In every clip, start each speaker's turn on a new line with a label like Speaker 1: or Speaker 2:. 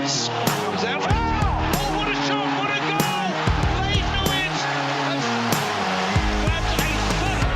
Speaker 1: Orient comes out. Oh, what a shot, what a goal! Leyton Orient has grabbed a third.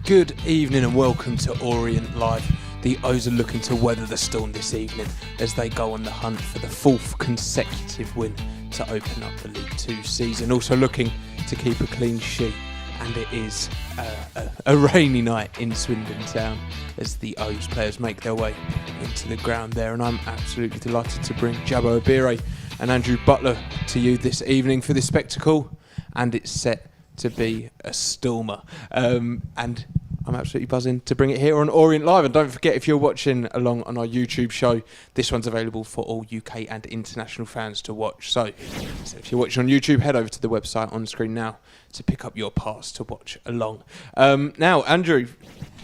Speaker 2: Good evening and welcome to Orient Live. The O's are looking to weather the storm this evening as they go on the hunt for the fourth consecutive win to open up the League Two season. Also looking to keep a clean sheet, and it is a rainy night in Swindon town as the O's players make their way into the ground there. And I'm absolutely delighted to bring Jabbo Abire and Andrew Butler to you this evening for this spectacle, and it's set to be a stormer. And I'm absolutely buzzing to bring it here on Orient Live. And don't forget, if you're watching along on our YouTube show, this one's available for all UK and international fans to watch. So if you're watching on YouTube, head over to the website on screen now to pick up your pass to watch along. Now, Andrew,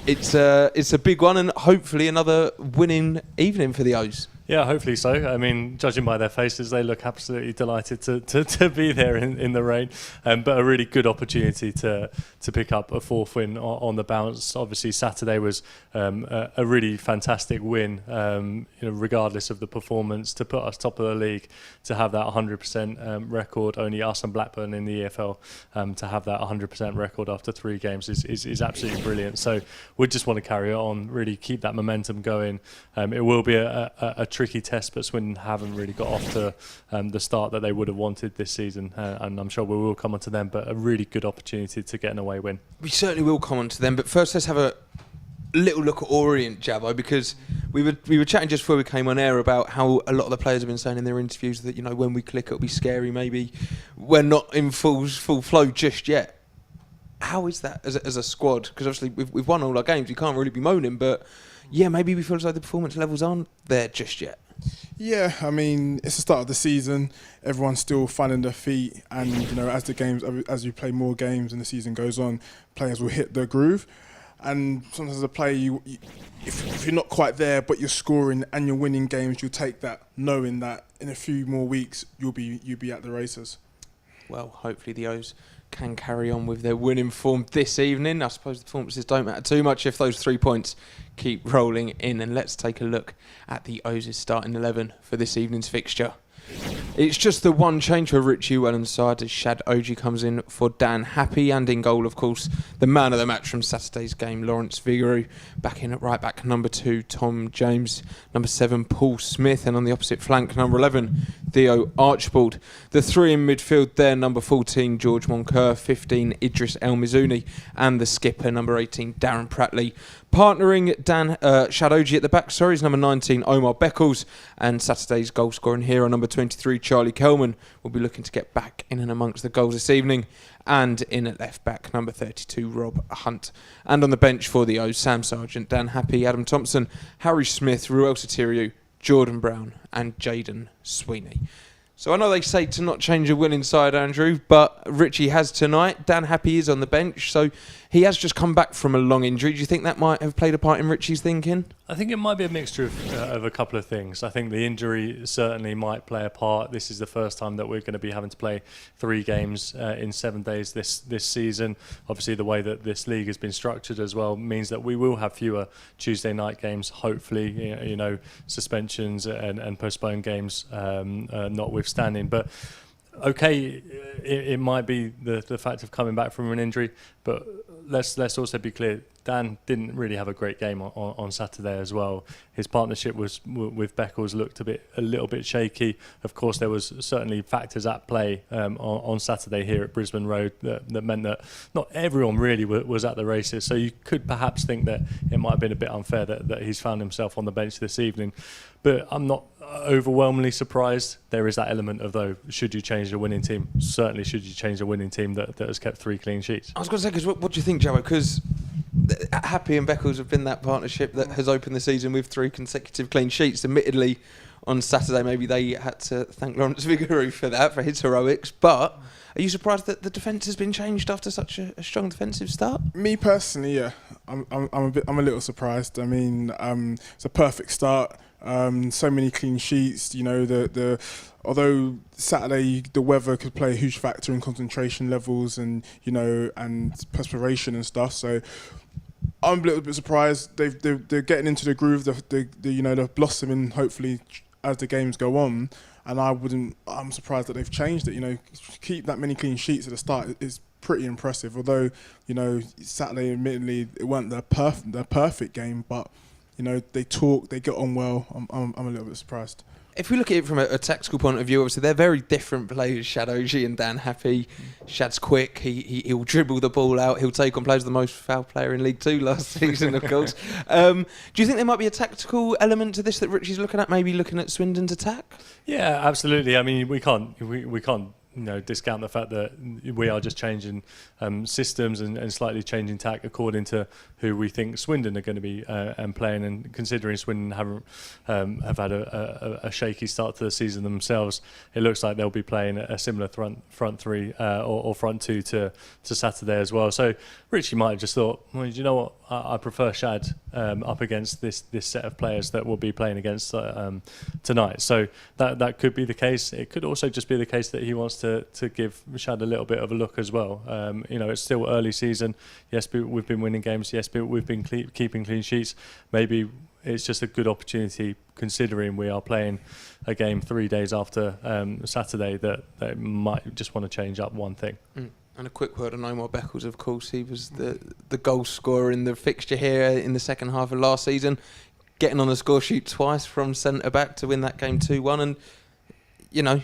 Speaker 2: it's a big one and hopefully another winning evening for the O's.
Speaker 3: Yeah, hopefully so. I mean, judging by their faces, they look absolutely delighted to be there in the rain. But a really good opportunity to pick up a fourth win on the bounce. Obviously, Saturday was a really fantastic win, regardless of the performance, to put us top of the league, to have that 100% record. Only us and Blackburn in the EFL to have that 100% record after 3 games is absolutely brilliant. So we just want to carry on, really keep that momentum going. It will be a tricky test, but Swindon haven't really got off to the start that they would have wanted this season, and I'm sure we will come on to them, but a really good opportunity to get an away win.
Speaker 2: We certainly will come on to them, but first let's have a little look at Orient, Jabbo, because we were chatting just before we came on air about how a lot of the players have been saying in their interviews that, you know, when we click it'll be scary, maybe we're not in full flow just yet. How is that as a squad? Because obviously we've won all our games, we can't really be moaning, but yeah, maybe we feel as though the performance levels aren't there just yet.
Speaker 4: Yeah, I mean, it's the start of the season. Everyone's still finding their feet, and you know, as you play more games and the season goes on, players will hit the groove. And sometimes as a player, if you're not quite there, but you're scoring and you're winning games, you'll take that, knowing that in a few more weeks you'll be at the races.
Speaker 2: Well, hopefully the O's can carry on with their winning form this evening. I suppose the performances don't matter too much if those 3 points keep rolling in. And let's take a look at the O's starting 11 for this evening's fixture. It's just the one change for Richie Wellens' side as Shad Oji comes in for Dan Happy, and in goal, of course, the man of the match from Saturday's game, Lawrence Vigouroux. Back in at right back, number 2, Tom James, number 7, Paul Smith, and on the opposite flank, number 11, Theo Archibald. The 3 in midfield there, number 14, George Moncur, 15, Idris El Mizouni, and the skipper, number 18, Darren Prattley. Partnering Shad Oji at the back, is number 19, Omar Beckles, and Saturday's goal scoring hero, number 23, Charlie Kelman, will be looking to get back in and amongst the goals this evening. And in at left back, number 32, Rob Hunt. And on the bench for the O's, Sam Sargent, Dan Happy, Adam Thompson, Harry Smith, Ruel Sotiriou, Jordan Brown, and Jaden Sweeney. So I know they say to not change a winning side, Andrew, but Richie has tonight. Dan Happy is on the bench, so he has just come back from a long injury. Do you think that might have played a part in Richie's thinking?
Speaker 3: I think it might be a mixture of a couple of things. I think the injury certainly might play a part. This is the first time that we're going to be having to play 3 games in 7 days this season. Obviously, the way that this league has been structured as well means that we will have fewer Tuesday night games, hopefully, suspensions and postponed games notwithstanding. But okay, it might be the fact of coming back from an injury, but let's also be clear, Dan didn't really have a great game on Saturday as well. His partnership with Beckles looked a little bit shaky. Of course, there was certainly factors at play on Saturday here at Brisbane Road that meant that not everyone really was at the races. So you could perhaps think that it might have been a bit unfair that he's found himself on the bench this evening. But I'm not overwhelmingly surprised. There is that element of, though, should you change the winning team? Certainly should you change the winning team that has kept 3 clean sheets.
Speaker 2: I was going to say, because what do you think, Joe? Because Happy and Beckles have been that partnership that has opened the season with 3 consecutive clean sheets. Admittedly, on Saturday, maybe they had to thank Lawrence Vigouroux for that, for his heroics. But are you surprised that the defence has been changed after such a strong defensive start?
Speaker 4: Me personally, yeah, I'm a little surprised. I mean, it's a perfect start. So many clean sheets. You know, although Saturday the weather could play a huge factor in concentration levels and and perspiration and stuff. So I'm a little bit surprised. They're getting into the groove. They're blossoming hopefully as the games go on. And I'm surprised that they've changed it. You know, keep that many clean sheets at the start is pretty impressive. Although Saturday, admittedly, it weren't their perfect game, but they talk, they get on well. I'm a little bit surprised.
Speaker 2: If we look at it from a tactical point of view, obviously they're very different players, Shad Oji and Dan Happy. Shad's quick, he'll dribble the ball out, he'll take on players, the most foul player in League 2 last season, of course. Do you think there might be a tactical element to this that Richie's looking at, maybe looking at Swindon's attack?
Speaker 3: Yeah, absolutely. I mean, we can't discount the fact that we are just changing systems and slightly changing tack according to who we think Swindon are going to be and playing. And considering Swindon have had a shaky start to the season themselves, it looks like they'll be playing a similar front 3 or front 2 to Saturday as well. So Richie might have just thought, well, you know what, I prefer Shad up against this set of players that we'll be playing against tonight. So that could be the case. It could also just be the case that he wants to give Shad a little bit of a look as well. It's still early season. Yes, we've been winning games. Yes, we've been keeping clean sheets. Maybe it's just a good opportunity, considering we are playing a game 3 days after Saturday, that they might just want to change up one thing.
Speaker 2: And a quick word on Omar Beckles, of course. He was the goal scorer in the fixture here in the second half of last season, getting on the score sheet twice from centre-back to win that game 2-1. And,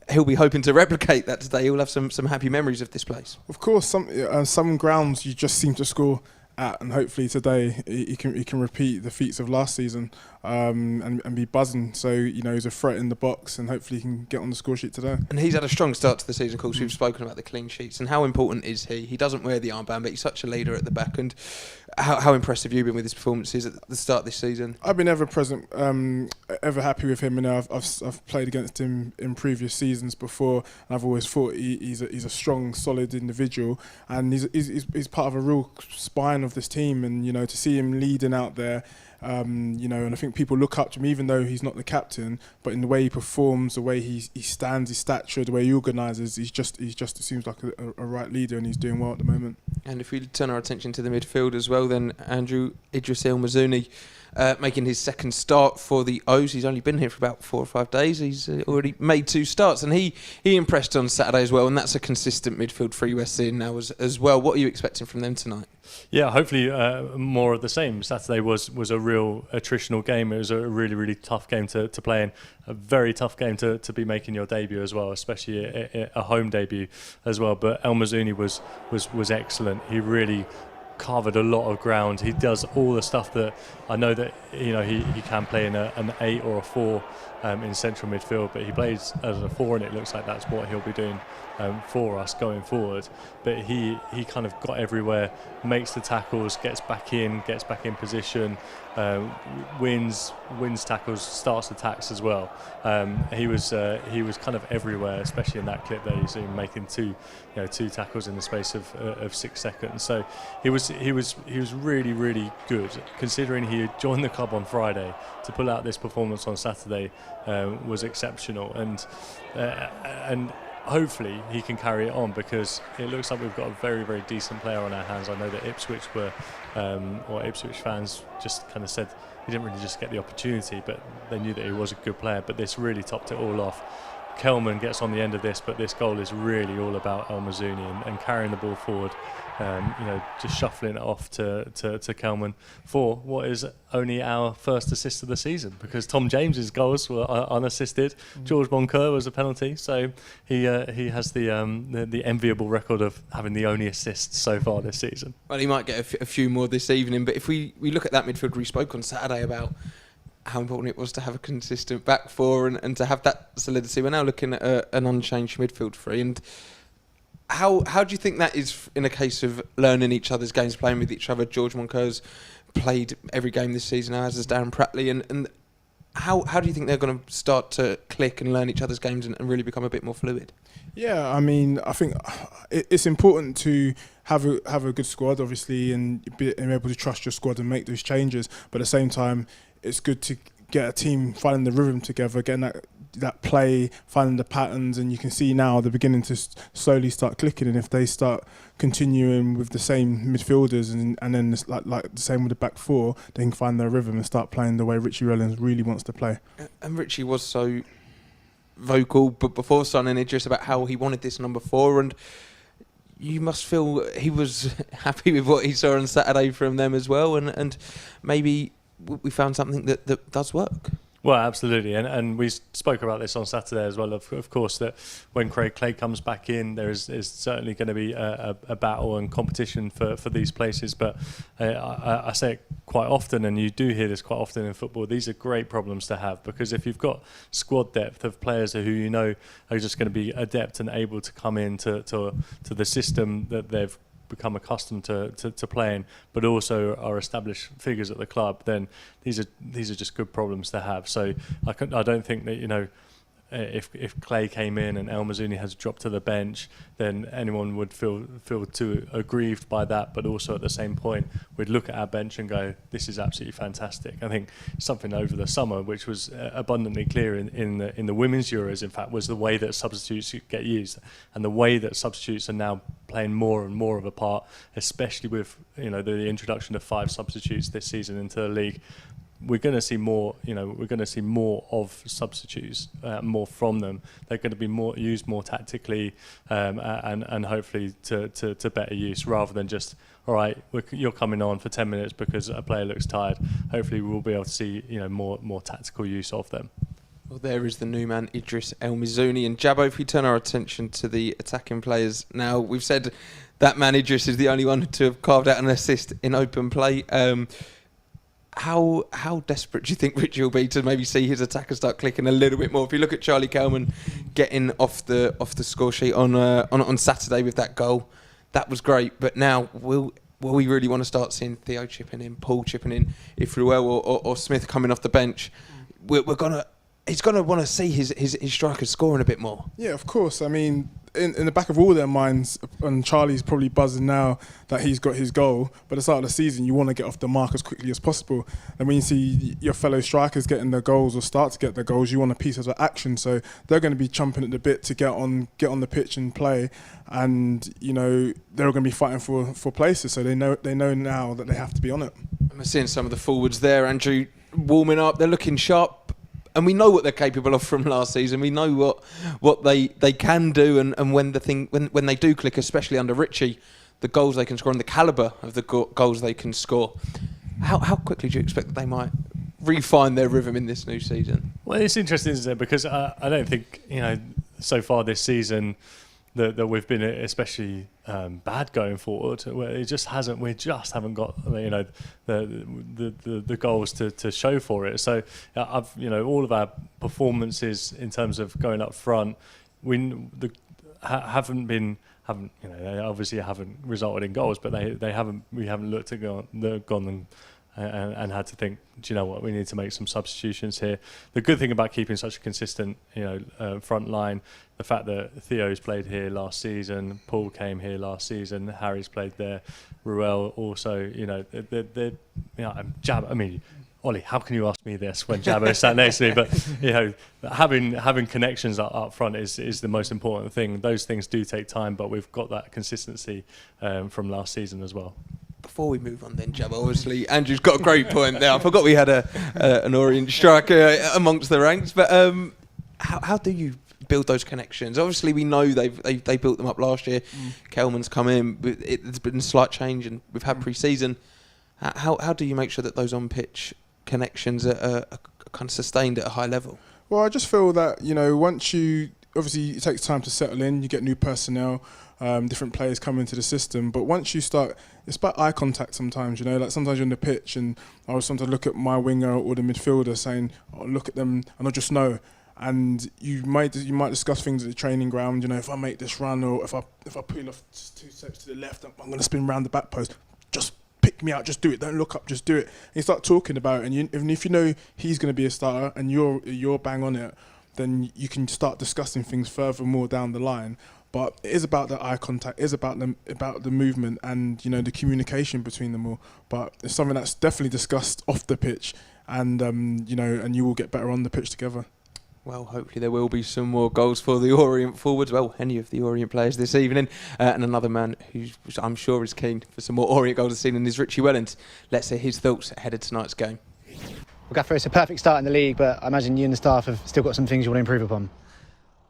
Speaker 2: he'll be hoping to replicate that today. He'll have some happy memories of this place.
Speaker 4: Of course, some grounds you just seem to score at, and hopefully today he can repeat the feats of last season and be buzzing. So he's a threat in the box, and hopefully he can get on the score sheet today.
Speaker 2: And he's had a strong start to the season. Of course, we've spoken about the clean sheets and how important is he. He doesn't wear the armband, but he's such a leader at the back. And how impressed have you been with his performances at the start of this season?
Speaker 4: I've been ever present, ever happy with him. I've played against him in previous seasons before, and I've always thought he's a strong, solid individual, and he's part of a real spine of this team. And to see him leading out there, and I think people look up to him, even though he's not the captain, but in the way he performs, the way he stands, his stature, the way he organises, he just seems like a right leader, and he's doing well at the moment.
Speaker 2: And if we turn our attention to the midfield as well, then Andrew Idris El Mazouni making his second start for the O's. He's only been here for about 4 or 5 days. He's already made 2 starts, and he impressed on Saturday as well, and that's a consistent midfield three we're seeing now as well. What are you expecting from them tonight?
Speaker 3: Yeah, hopefully more of the same. Saturday was a real attritional game. It was a really, really tough game to play in. A very tough game to be making your debut as well, especially a home debut as well. But El Mazouni was excellent. He really covered a lot of ground. He does all the stuff that I know that he can play in an 8 or a 4 in central midfield, but he plays as a 4, and it looks like that's what he'll be doing for us going forward. But he kind of got everywhere, makes the tackles, gets back in position, wins tackles, starts attacks as well. He was kind of everywhere, especially in that clip there. You see him making two tackles in the space of 6 seconds. So he was really, really good, considering he had joined the club on Friday. To pull out this performance on Saturday was exceptional, and hopefully he can carry it on, because it looks like we've got a very, very decent player on our hands. I know that Ipswich fans just kind of said he didn't really just get the opportunity, but they knew that he was a good player. But this really topped it all off. Kelman gets on the end of this, but this goal is really all about El Mazouni and carrying the ball forward. Just shuffling it off to Kelman for what is only our first assist of the season, because Tom James's goals were unassisted. George Moncur was a penalty, so he has the enviable record of having the only assists so far this season.
Speaker 2: Well, he might get a few more this evening, but if we look at that midfield, we spoke on Saturday about how important it was to have a consistent back four and to have that solidity. We're now looking at an unchanged midfield three. And how do you think that is in a case of learning each other's games, playing with each other? George Monker's played every game this season, as has Darren Pratley. And how do you think they're going to start to click and learn each other's games and really become a bit more fluid?
Speaker 4: Yeah, I mean, I think it's important to have a good squad, obviously, and be able to trust your squad and make those changes. But at the same time, it's good to get a team finding the rhythm together, getting that play, finding the patterns, and you can see now they're beginning to slowly start clicking. And if they start continuing with the same midfielders and then it's like the same with the back four, they can find their rhythm and start playing the way Richie Rowlands really wants to play.
Speaker 2: And Richie was so vocal, but before signing Idris, about how he wanted this number 4, and you must feel he was happy with what he saw on Saturday from them as well, and maybe we found something that does work.
Speaker 3: Well, absolutely, and we spoke about this on Saturday as well. Of course, that when Craig Clay comes back in, there is certainly going to be a battle and competition for these places. But I say it quite often, and you do hear this quite often in football. These are great problems to have, because if you've got squad depth of players who you know are just going to be adept and able to come into the system that they've become accustomed to playing, but also are established figures at the club, then these are just good problems to have. So I don't think that, you know, if Clay came in and El Mazouni has dropped to the bench, then anyone would feel too aggrieved by that. But also at the same point, we'd look at our bench and go, this is absolutely fantastic. I think something over the summer, which was abundantly clear in the women's Euros, in fact, was the way that substitutes get used, and the way that substitutes are now playing more and more of a part, especially with, you know, the introduction of 5 substitutes this season into the league. We're going to see more. You know, we're going to see more of substitutes, more from them. They're going to be used more tactically, and hopefully to better use, rather than just, all right, you're coming on for 10 minutes because a player looks tired. Hopefully, we'll be able to see, you know, more tactical use of them.
Speaker 2: Well, there is the new man, Idris El Mazouni. And Jabbo, if we turn our attention to the attacking players now, we've said that man Idris is the only one to have carved out an assist in open play. How desperate do you think Richie will be to maybe see his attackers start clicking a little bit more? If you look at Charlie Kelman getting off the score sheet on Saturday with that goal, that was great. But now will we really want to start seeing Theo chipping in, Paul chipping in, if Ruel or Smith coming off the bench? He's gonna want to see his strikers scoring a bit more. Yeah,
Speaker 4: of course. I mean, in the back of all their minds, and Charlie's probably buzzing now that he's got his goal, but at the start of the season you want to get off the mark as quickly as possible, and when you see your fellow strikers getting their goals or start to get their goals, you want a piece of action. So they're going to be chomping at the bit to get on the pitch and play, and you know they're going to be fighting for places, so they know now that they have to be on it.
Speaker 2: I'm seeing some of the forwards there, Andrew, warming up. They're looking sharp. And we know what they're capable of from last season. We know what they can do, and when they do click, especially under Richie, the goals they can score and the calibre of the goals they can score. How quickly do you expect that they might refine their rhythm in this new season?
Speaker 3: Well, it's interesting, isn't it? Because I don't think, you know, so far this season that we've been especially bad going forward. We just haven't got, you know, the goals to show for it. So all of our performances in terms of going up front, they obviously haven't resulted in goals, but we haven't looked at gone and had to think, do you know what, we need to make some substitutions here. The good thing about keeping such a consistent, front line, the fact that Theo's played here last season, Paul came here last season, Harry's played there, Ruel also, Jab. I mean, Ollie, how can you ask me this when Jabbo sat next to me? But having connections up front is the most important thing. Those things do take time, but we've got that consistency from last season as well.
Speaker 2: Before we move on then, Jab, obviously Andrew's got a great point there. I forgot we had an Orient striker amongst the ranks, but how do you build those connections? Obviously we know they built them up last year. Kelman's come in, it's been a slight change and we've had pre-season. How do you make sure that those on-pitch connections are kind of sustained at a high level?
Speaker 4: Well, I just feel that, once obviously it takes time to settle in, you get new personnel, different players come into the system, but once you start it's about eye contact sometimes, like sometimes you're on the pitch and I will sometimes look at my winger or the midfielder saying, look at them, and I just know. And you might discuss things at the training ground, if I make this run or if I pull off 2 steps to the left, I'm going to spin round the back post. Just pick me out, just do it, don't look up, just do it. And you start talking about it, and even if you know he's going to be a starter and you're bang on it, then you can start discussing things furthermore down the line. But it is about the eye contact, it is about the movement and the communication between them all. But it's something that's definitely discussed off the pitch, and and you will get better on the pitch together.
Speaker 2: Well, hopefully there will be some more goals for the Orient forwards. Well, any of the Orient players this evening. And another man who I'm sure is keen for some more Orient goals this evening is Richie Wellens. Let's hear his thoughts ahead of tonight's game.
Speaker 5: Well, Gaffer, it's a perfect start in the league, but I imagine you and the staff have still got some things you want to improve upon.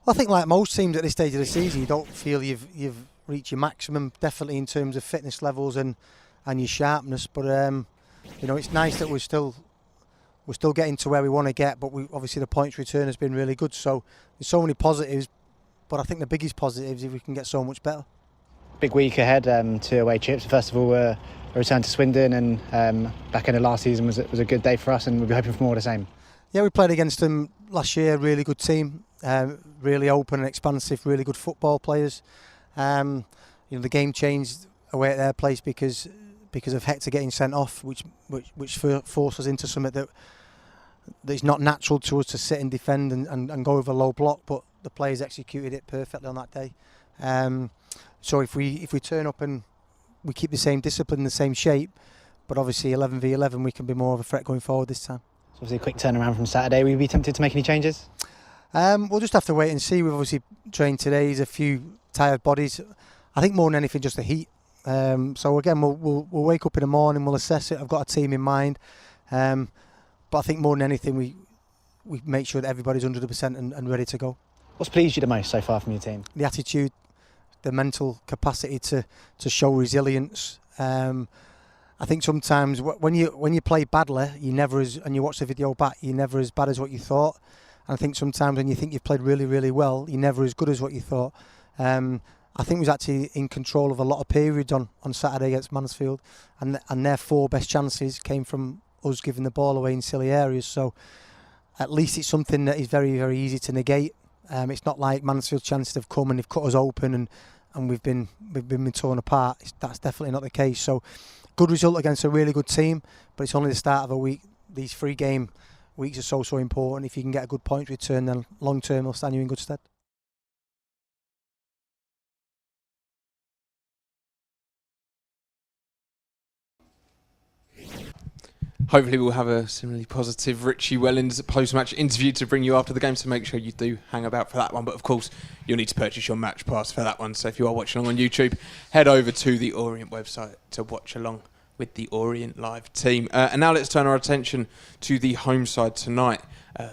Speaker 6: Well, I think like most teams at this stage of the season, you don't feel you've reached your maximum, definitely in terms of fitness levels and your sharpness. But it's nice that we're still getting to where we want to get, but obviously the points return has been really good. So there's so many positives, but I think the biggest positive is if we can get so much better.
Speaker 5: Big week ahead, 2 away trips. First of all, a return to Swindon, and back end of last season was a good day for us, and we'll be hoping for more of the same.
Speaker 6: Yeah, we played against them last year, really good team, really open and expansive, really good football players. The game changed away at their place because of Hector getting sent off, which forced us into something that it's not natural to us to sit and defend and go with a low block, but the players executed it perfectly on that day. So if we turn up and we keep the same discipline, the same shape, but obviously 11v11, we can be more of a threat going forward this time.
Speaker 5: So obviously a quick turnaround from Saturday. Will you be tempted to make any changes?
Speaker 6: We'll just have to wait and see. We've obviously trained today. There's a few tired bodies. I think more than anything, just the heat. So again, we'll wake up in the morning, we'll assess it. I've got a team in mind, but I think more than anything, we make sure that everybody's 100% and ready to go.
Speaker 5: What's pleased you the most so far from your team?
Speaker 6: The attitude, the mental capacity to show resilience. I think sometimes when you play badly, and you watch the video back, you're never as bad as what you thought. And I think sometimes when you think you've played really, really well, you're never as good as what you thought. I think we was actually in control of a lot of periods on Saturday against Mansfield, and their 4 best chances came from us giving the ball away in silly areas. So at least it's something that is very, very easy to negate. It's not like Mansfield's chances have come and they've cut us open and we've been torn apart. That's definitely not the case. So good result against a really good team, but it's only the start of a week. These 3 game weeks are so important. If you can get a good point return, then long term will stand you in good stead.
Speaker 2: Hopefully we'll have a similarly positive Richie Wellens post-match interview to bring you after the game, so make sure you do hang about for that one. But of course, you'll need to purchase your match pass for that one. So if you are watching along on YouTube, head over to the Orient website to watch along with the Orient Live team. And now let's turn our attention to the home side tonight.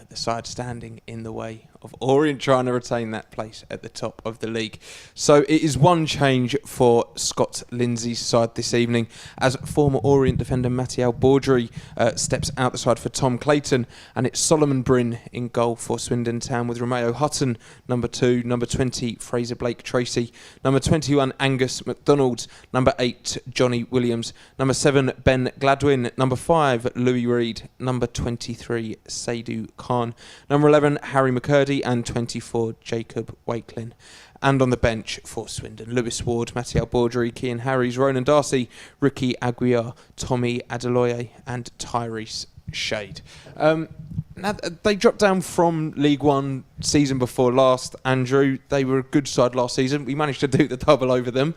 Speaker 2: The side standing in the way of Orient trying to retain that place at the top of the league. So it is one change for Scott Lindsay's side this evening, as former Orient defender Mathieu Baudry steps out the side for Tom Clayton, and it's Solomon Bryn in goal for Swindon Town, with Romeo Hutton number 2, number 20 Fraser Blake Tracy, number 21 Angus MacDonald, number 8 Johnny Williams, number 7 Ben Gladwin, number 5 Louis Reid, number 23 Seydou Khan, number 11 Harry McCurdy, and 24 Jacob Wakelin. And on the bench for Swindon, Lewis Ward, Mathieu Baudry, Cian Harries, Ronan Darcy, Ricky Aguiar, Tommy Adeloye and Tyrese Shade. Now, they dropped down from League One season before last, Andrew. They were a good side last season. We managed to do the double over them.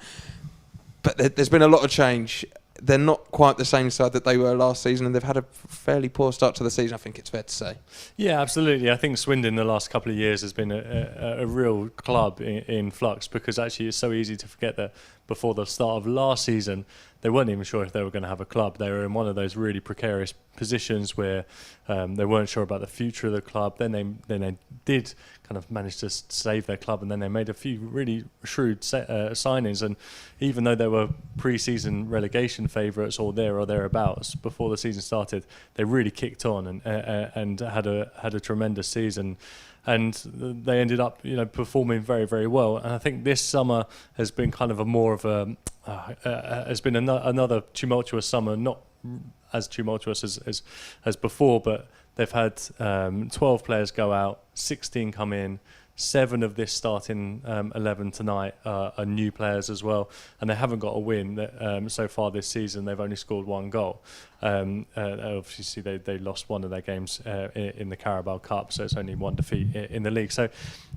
Speaker 2: But there's been a lot of change. They're not quite the same side that they were last season, and they've had a fairly poor start to the season, I think it's fair to say. Yeah,
Speaker 3: absolutely. I think Swindon the last couple of years has been a real club in flux, because actually it's so easy to forget that before the start of last season, they weren't even sure if they were going to have a club. They were in one of those really precarious positions where they weren't sure about the future of the club. Then they did kind of manage to save their club, and then they made a few really shrewd signings. And even though they were pre-season relegation favourites or there or thereabouts before the season started, they really kicked on and had a tremendous season. And they ended up, performing very, very well. And I think this summer has been kind of a more of a has been another tumultuous summer, not as tumultuous as before, but they've had 12 players go out, 16 come in. 7 of this starting 11 tonight are new players as well, and they haven't got a win so far this season. They've only scored 1 goal. Obviously, they lost one of their games in the Carabao Cup, so it's only 1 defeat in the league. So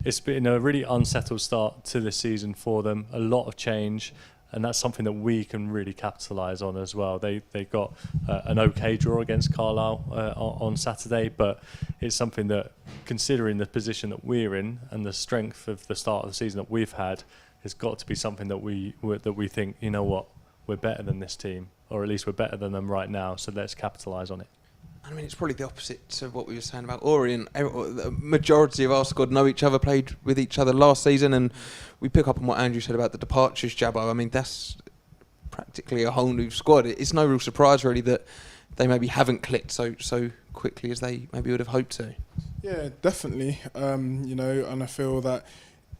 Speaker 3: it's been a really unsettled start to the season for them. A lot of change. And that's something that we can really capitalise on as well. They got an okay draw against Carlisle on Saturday, but it's something that, considering the position that we're in and the strength of the start of the season that we've had, has got to be something that we think, you know what, we're better than this team, or at least we're better than them right now. So let's capitalise on it.
Speaker 2: I mean, it's probably the opposite to what we were saying about Orient. The majority of our squad know each other, played with each other last season, and we pick up on what Andrew said about the departures, Jabbo. I mean, that's practically a whole new squad. It's no real surprise, really, that they maybe haven't clicked so quickly as they maybe would have hoped to.
Speaker 4: Yeah, definitely. And I feel that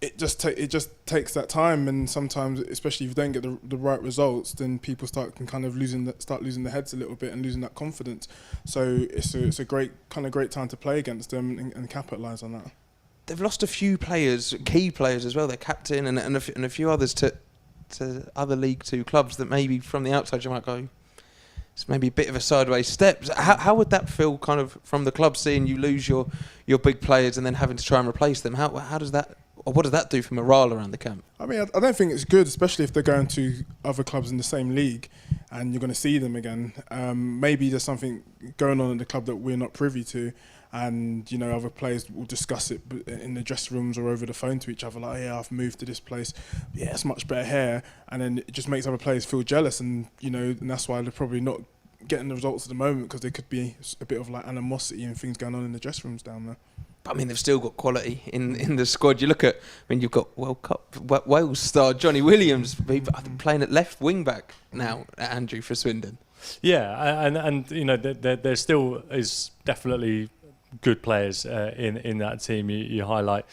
Speaker 4: it just takes that time, and sometimes, especially if you don't get the right results, then people start losing their heads a little bit and losing that confidence. So it's a great time to play against them and capitalise on that.
Speaker 2: They've lost a few players, key players as well. Their captain and a few others to other League Two clubs that maybe from the outside you might go, it's maybe a bit of a sideways step. How would that feel, kind of from the club, seeing you lose your big players and then having to try and replace them? How does that? Or what does that do for morale around the camp?
Speaker 4: I mean, I don't think it's good, especially if they're going to other clubs in the same league and you're going to see them again. Maybe there's something going on in the club that we're not privy to, and other players will discuss it in the dressing rooms or over the phone to each other, like, yeah, I've moved to this place, yeah, it's much better here, and then it just makes other players feel jealous, and and that's why they're probably not getting the results at the moment, because there could be a bit of like animosity and things going on in the dressing rooms down there.
Speaker 2: But I mean, they've still got quality in the squad. You look at, you've got World Cup Wales star Johnny Williams playing at left wing back now, Andrew, for Swindon.
Speaker 3: Yeah, and there still is definitely good players in that team. You highlight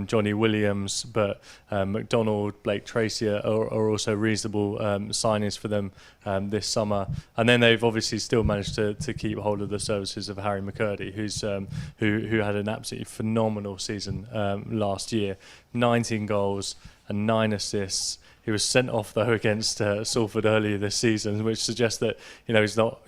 Speaker 3: Johnny Williams, but McDonald, Blake Tracy are also reasonable signings for them this summer. And then they've obviously still managed to keep hold of the services of Harry McCurdy, who had an absolutely phenomenal season last year. 19 goals and 9 assists. He was sent off though against Salford earlier this season, which suggests that he's not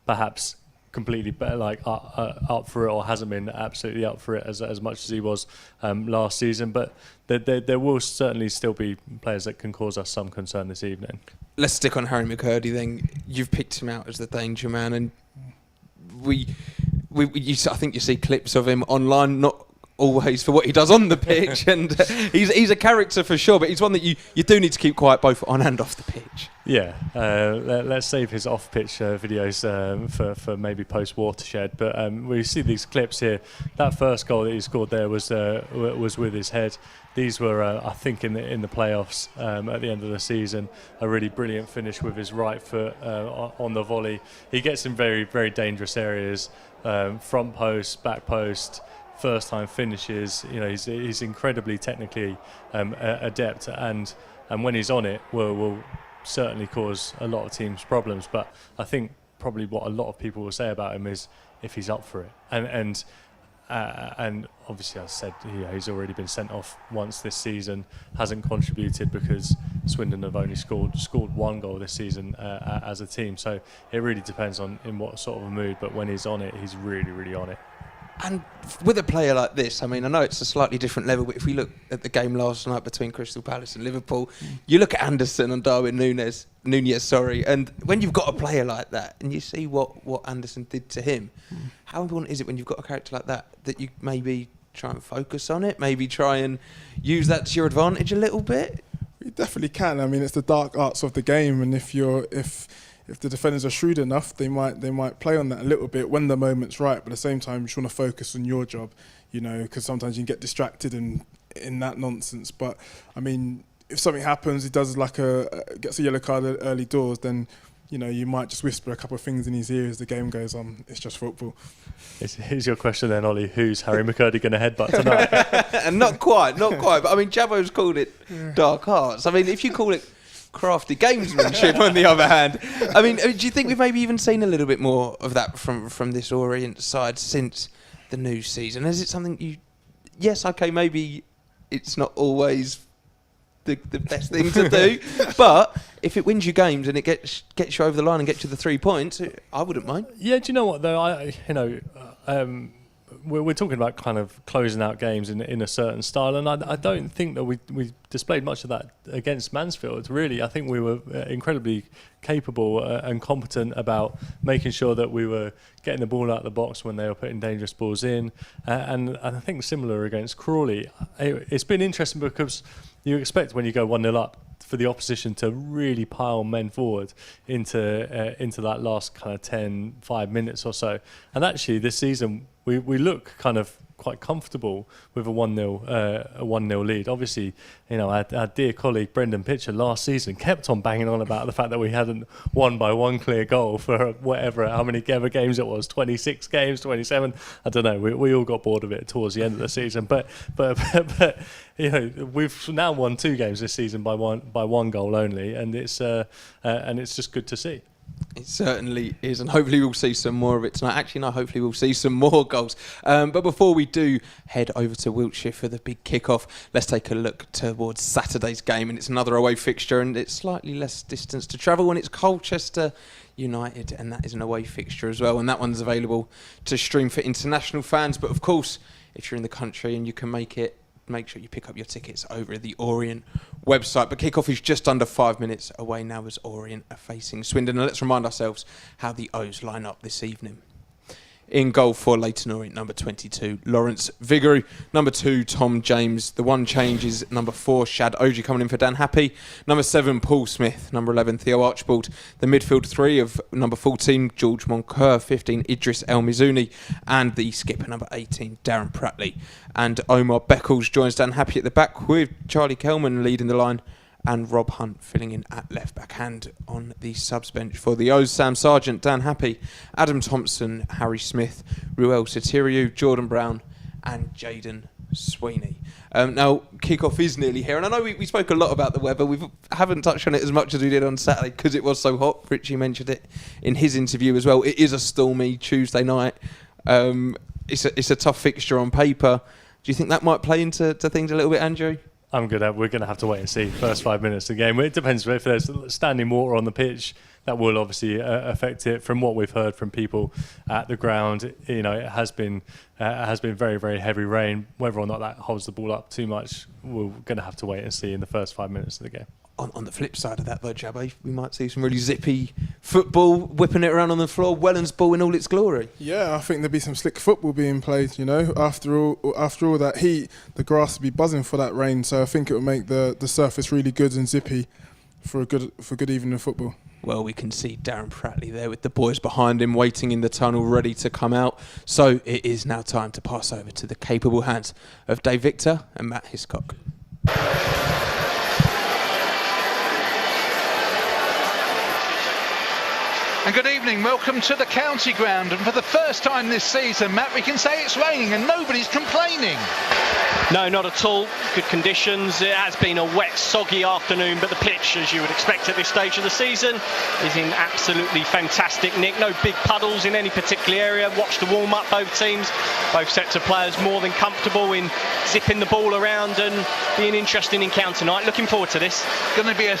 Speaker 3: perhaps completely up for it, or hasn't been absolutely up for it as much as he was last season. But there will certainly still be players that can cause us some concern this evening.
Speaker 2: Let's stick on Harry McCurdy then. You've picked him out as the danger man, and I think you see clips of him online, not always for what he does on the pitch, and he's a character for sure, but he's one that you do need to keep quiet both on and off the pitch. Yeah,
Speaker 3: let's save his off-pitch videos for maybe post-Watershed, but we see these clips here. That first goal that he scored there was with his head. These were, I think, in the playoffs at the end of the season, a really brilliant finish with his right foot on the volley. He gets in very, very dangerous areas, front post, back post, first time finishes. He's incredibly technically adept, and when he's on it will certainly cause a lot of teams problems. But I think probably what a lot of people will say about him is if he's up for it, and obviously, as I said, he's already been sent off once this season, hasn't contributed because Swindon have only scored 1 goal this season as a team. So it really depends on in what sort of a mood, but when he's on it, he's really, really on it.
Speaker 2: And with a player like this, I mean, I know it's a slightly different level, but if we look at the game last night between Crystal Palace and Liverpool, you look at Anderson and Darwin Núñez, and when you've got a player like that and you see what Anderson did to him, how important is it when you've got a character like that you maybe try and focus on it, maybe try and use that to your advantage a little bit?
Speaker 4: You definitely can. I mean, it's the dark arts of the game, and if the defenders are shrewd enough, they might play on that a little bit when the moment's right. But at the same time, you just want to focus on your job, because sometimes you can get distracted in that nonsense. But I mean, if something happens, he does gets a yellow card at early doors, then you might just whisper a couple of things in his ear as the game goes on. It's just football.
Speaker 3: Here's your question then, Ollie. Who's Harry McCurdy going to headbutt tonight?
Speaker 2: And not quite. But I mean, Jabbo's called it dark arts. I mean, if you call it crafty gamesmanship on the other hand. I mean, do you think we've maybe even seen a little bit more of that from this Orient side since the new season? Is it something you... Yes, okay, maybe it's not always the best thing to do, but if it wins you games and it gets you over the line and gets you the 3 points, I wouldn't mind.
Speaker 3: Yeah, do you know what though? We're talking about kind of closing out games in a certain style, and I don't think that we displayed much of that against Mansfield. Really, I think we were incredibly capable and competent about making sure that we were getting the ball out of the box when they were putting dangerous balls in, and I think similar against Crawley. It's been interesting because you expect when you go 1-0 up for the opposition to really pile men forward into that last kind of 5 minutes or so. And actually this season we look kind of quite comfortable with a 1-0 lead. Obviously, our dear colleague Brendan Pitcher last season kept on banging on about the fact that we hadn't won by one clear goal for how many ever games it was, 26 games, 27. I don't know. We all got bored of it towards the end of the season. But we've now won 2 games this season by one goal only, and it's just good to see.
Speaker 2: It certainly is, and hopefully we'll see some more of it tonight. Actually, no, hopefully we'll see some more goals. But before we do head over to Wiltshire for the big kick-off, let's take a look towards Saturday's game, and it's another away fixture, and it's slightly less distance to travel, and it's Colchester United, and that is an away fixture as well, and that one's available to stream for international fans. But of course, if you're in the country and you can make it, make sure you pick up your tickets over at the Orient website. But kick-off is just under 5 minutes away now as Orient are facing Swindon. And let's remind ourselves how the O's line up this evening. In goal for Leyton Orient, number 22, Lawrence Vigouroux. Number 2, Tom James. The one change is number 4, Shad Oji coming in for Dan Happy. Number 7, Paul Smith. Number 11, Theo Archibald. The midfield 3 of number 14, George Moncur. 15, Idris El Mizouni. And the skipper, number 18, Darren Pratley. And Omar Beckles joins Dan Happy at the back with Charlie Kelman leading the line, and Rob Hunt filling in at left back. Hand on the subs bench for the O's: Sam Sargent, Dan Happy, Adam Thompson, Harry Smith, Ruel Satiriou, Jordan Brown and Jaden Sweeney. Now, kick-off is nearly here, and I know we spoke a lot about the weather. We haven't touched on it as much as we did on Saturday because it was so hot. Richie mentioned it in his interview as well. It is a stormy Tuesday night. It's a tough fixture on paper. Do you think that might play into things a little bit, Andrew?
Speaker 3: We're going to have to wait and see. First 5 minutes of the game. It depends if there's standing water on the pitch. That will obviously affect it. From what we've heard from people at the ground, it has been very, very heavy rain. Whether or not that holds the ball up too much, we're going to have to wait and see in the first 5 minutes of the game.
Speaker 2: On the flip side of that, though, Jabba, we might see some really zippy football, whipping it around on the floor, Welland's ball in all its glory.
Speaker 4: Yeah, I think there'll be some slick football being played. After all that heat, the grass will be buzzing for that rain. So I think it will make the surface really good and zippy for good evening of football.
Speaker 2: Well, we can see Darren Pratley there with the boys behind him, waiting in the tunnel, ready to come out. So it is now time to pass over to the capable hands of Dave Victor and Matt Hiscock.
Speaker 1: And good evening, welcome to the county ground, and for the first time this season, Matt, we can say it's raining and nobody's complaining.
Speaker 7: No, not at all. Good conditions. It has been a wet, soggy afternoon, but the pitch, as you would expect at this stage of the season, is in absolutely fantastic nick. No big puddles in any particular area. Watch the warm-up, both teams, both sets of players more than comfortable in zipping the ball around and being interesting encounter tonight. Looking forward to this.
Speaker 1: Going to be a